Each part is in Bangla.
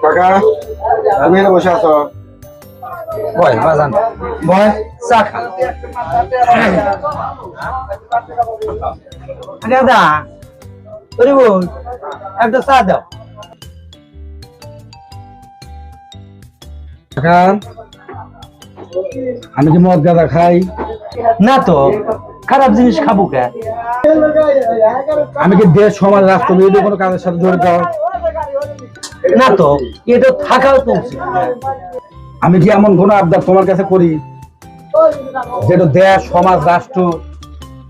কাকা তুমি এখানে বসে আছো? বয় বাজান বয় চা খা দাদা ওরে বোন একটা চা দাও। কাকা আমি কি মদ গাঁজা খাই? না তো, খারাপ জিনিস খাবো কে? আমি কি দেশ সমাজ রাষ্ট্রবিরোধী কোনো কাজের সাথে জড়িত? না তো, এটা থাকাও তো উচিত। আমি কি এমন কোনো আবদার তোমার কাছে করি যেটা দেশ সমাজ রাষ্ট্র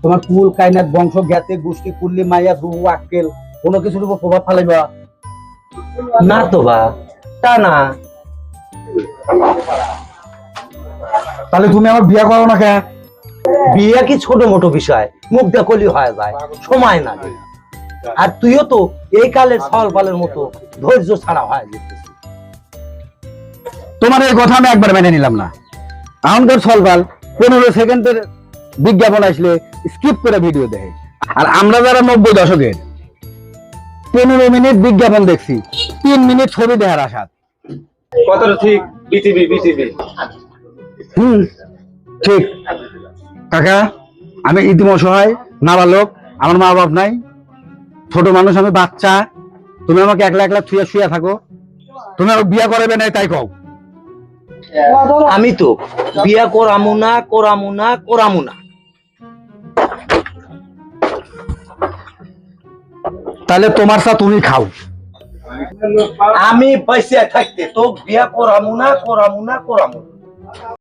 তোমার কুল কাইনাত বংশ জ্ঞাতি গোষ্ঠী কুল্লি মাইয়া রুহু আক্কেল কোনো কিছুর উপর প্রভাব ফেলাইবা? না তো বা, তা না। তাহলে তুমি আমার বিয়ে করো না কেন? বিয়ে কি ছোট মোটো বিষয়, মুখ দেখলি হয়ে যায়, সময় লাগে। আর তুইও তো এই কালের ফল ফলের মতো ধৈর্য ছাড়া হয়ে যেতেছিস। তোমার এই কথা আমি একবার মেনে নিলাম না। আমাদের সলভাল 15 সেকেন্ডের বিজ্ঞাপন আসলে স্কিপ করে ভিডিও দেখে, আর আমরা যারা 90 দশকের 15 মিনিট বিজ্ঞাপন দেখছি, 3 মিনিট ছবি দেখার আশা। কথাটা ঠিক। বিটিভি বিটিভি ঠিক। কাকা আমি ইতিম অসহায়, নাবালক, আমার মা বাপ নাই, ছোট মানুষ, আমি বাচ্চা। তুমি আমাকে একলা একলা থুয়ে শুয়ে থাকো, তুমি আমাকে বিয়ে করাবে না তাই কও। আমি তো বিয়া করামু না। তাহলে তোমার চা তুমি খাও। আমি পয়সা থাকতে তো বিয়া করামু না।